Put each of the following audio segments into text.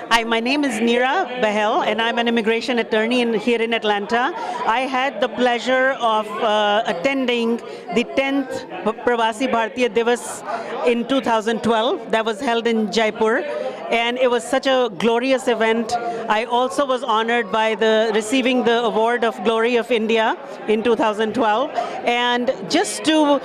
Hi, my name is Neera Bahel, and I'm an immigration attorney here in Atlanta. I had the pleasure of attending the 10th Pravasi Bharatiya Divas in 2012 that was held in Jaipur, and it was such a glorious event. I also was honored by receiving the award of Glory of India in 2012, and just to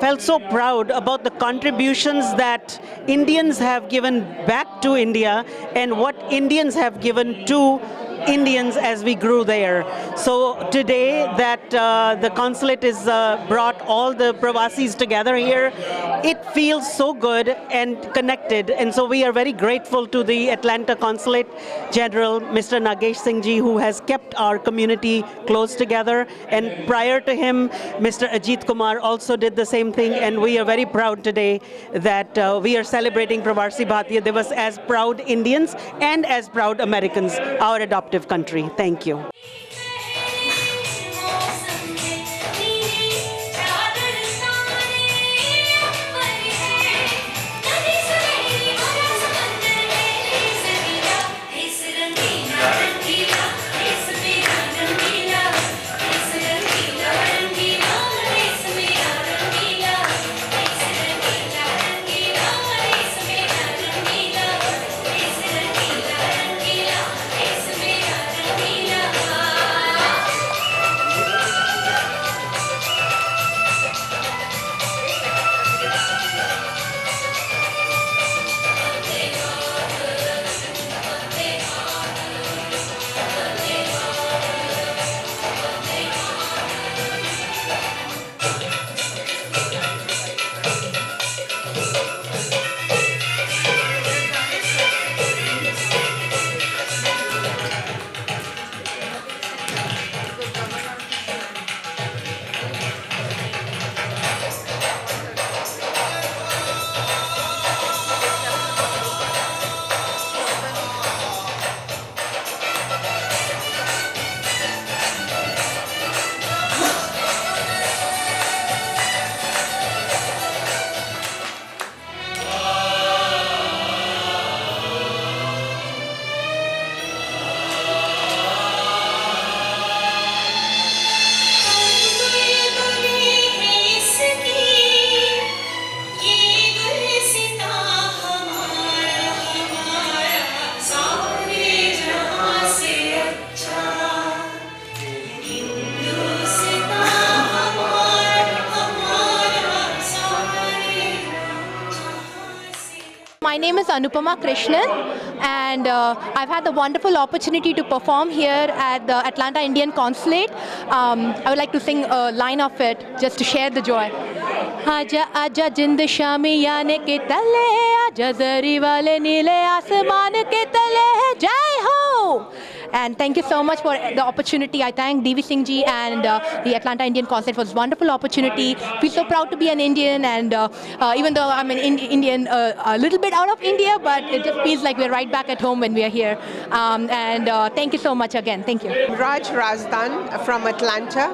felt so proud about the contributions that Indians have given back to India and what Indians have given to Indians as we grew there. So today that the consulate is brought all the Pravasis together here, it feels so good and connected. And so we are very grateful to the Atlanta Consulate General, Mr. Nagesh Singh Ji, who has kept our community close together. And prior to him, Mr. Ajit Kumar also did the same thing. And we are very proud today that we are celebrating Pravasi Bharatiya Divas as proud Indians and as proud Americans, our adopted country. Thank you. My name is Anupama Krishnan, and I've had the wonderful opportunity to perform here at the Atlanta Indian Consulate. I would like to sing a line of it just to share the joy. आजा आजा जिंद शामियाने के तले आजा जरी वाले नीले आसमान के तले जय हो. And thank you so much for the opportunity. I thank DV Singh Ji and the Atlanta Indian Consulate for this wonderful opportunity. Feel so proud to be an Indian, and even though I'm an Indian, a little bit out of India, but it just feels like we're right back at home when we are here. And thank you so much again. Thank you. Raj Razdan from Atlanta,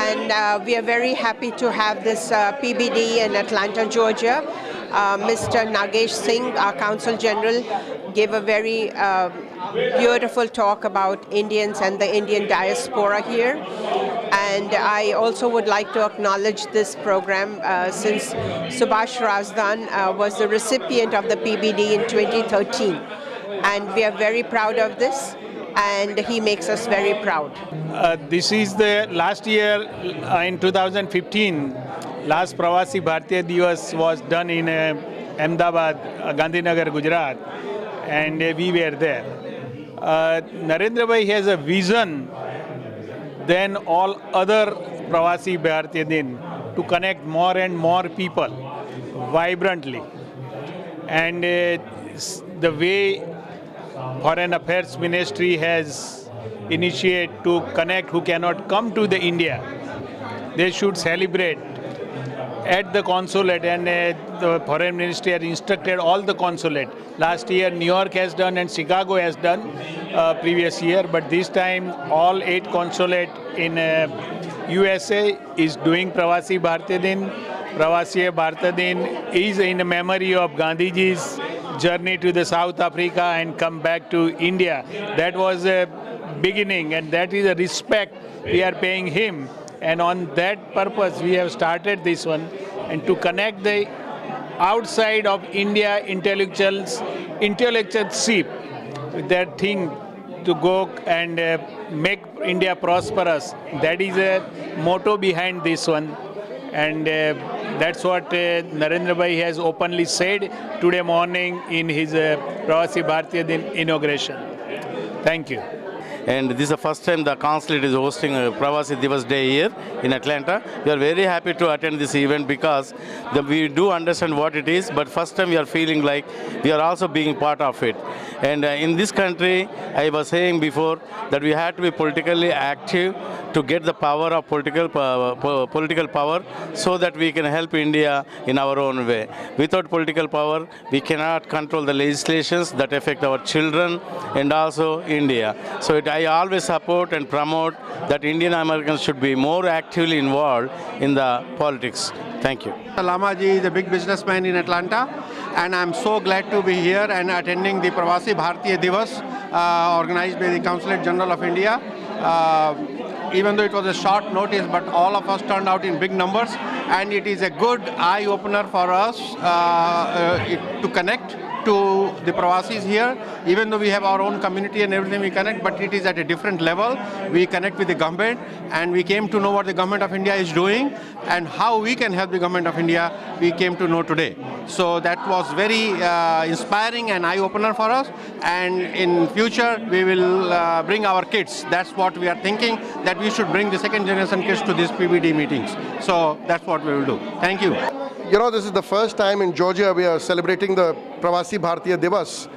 and we are very happy to have this PBD in Atlanta, Georgia. Mr. Nagesh Singh, our Consul General, gave a very beautiful talk about Indians and the Indian diaspora here. And I also would like to acknowledge this program since Subhash Razdan was the recipient of the PBD in 2013. And we are very proud of this, and he makes us very proud. This is the last year in 2015. Last Pravasi Bharatiya Divas was done in Ahmedabad, Gandhinagar, Gujarat, and we were there. Narendra Bhai has a vision than all other Pravasi Bharatiya Din to connect more and more people vibrantly. And the way Foreign Affairs Ministry has initiated to connect who cannot come to the India, they should celebrate at the consulate, and the Foreign Ministry has instructed all the consulate. Last year New York has done and Chicago has done previous year, but this time all 8 consulate in USA is doing Pravasi Bharatiya Din. Pravasi Bharatiya Din is in memory of Gandhiji's journey to the South Africa and come back to India. That was a beginning, and that is a respect we are paying him. And on that purpose, we have started this one, and to connect the outside of India intellectualship with that thing to go and make India prosperous. That is a motto behind this one. And that's what Narendra Bhai has openly said today morning in his Pravasi Bharatiya Din inauguration. Thank you. And this is the first time the consulate is hosting Pravasi Divas Day here in Atlanta. We are very happy to attend this event because we do understand what it is, but first time we are feeling like we are also being part of it. And in this country, I was saying before that we had to be politically active to get the power of political power so that we can help India in our own way. Without political power, we cannot control the legislations that affect our children and also India. So I always support and promote that Indian Americans should be more actively involved in the politics. Thank you. Lama ji is a big businessman in Atlanta, and I'm so glad to be here and attending the Pravasi Bharatiya Divas organized by the Consulate General of India. Even though it was a short notice, but all of us turned out in big numbers, and it is a good eye-opener for us to connect to the Pravasis here. Even though we have our own community and everything, we connect, but it is at a different level. We connect with the government, and we came to know what the government of India is doing and how we can help the government of India. We came to know today. So that was very inspiring and eye-opener for us. And in future, we will bring our kids. That's what we are thinking, that we should bring the second generation kids to these PBD meetings. So that's what we will do. Thank you. You know, this is the first time in Georgia we are celebrating the Pravasi Bharatiya Divas,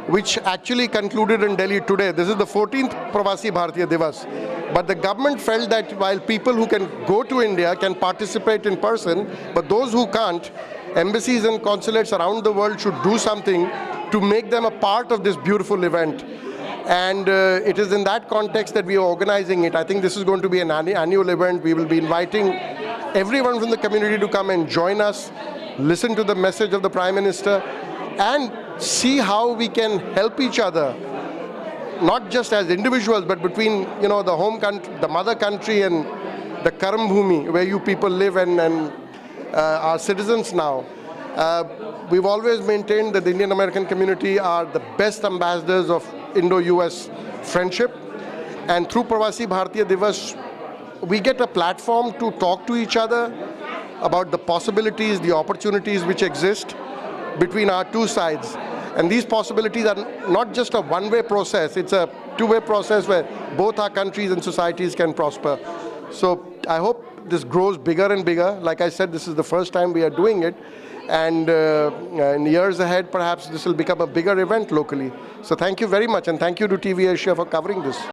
which actually concluded in Delhi today. This is the 14th Pravasi Bharatiya Divas. But the government felt that while people who can go to India can participate in person, but those who can't, embassies and consulates around the world should do something to make them a part of this beautiful event. And it is in that context that we are organizing it. I think this is going to be an annual event. We will be inviting everyone from the community to come and join us, listen to the message of the Prime Minister, and see how we can help each other, not just as individuals, but between, you know, the home country, the mother country, and the Karam Bhumi, where you people live and are citizens now. We've always maintained that the Indian American community are the best ambassadors of Indo-US friendship, and through Pravasi Bharatiya Divas, we get a platform to talk to each other about the possibilities, the opportunities which exist between our two sides. And these possibilities are not just a one-way process, it's a two-way process where both our countries and societies can prosper. So I hope this grows bigger and bigger. Like I said, this is the first time we are doing it. And in years ahead, perhaps this will become a bigger event locally. So thank you very much, and thank you to TV Asia for covering this.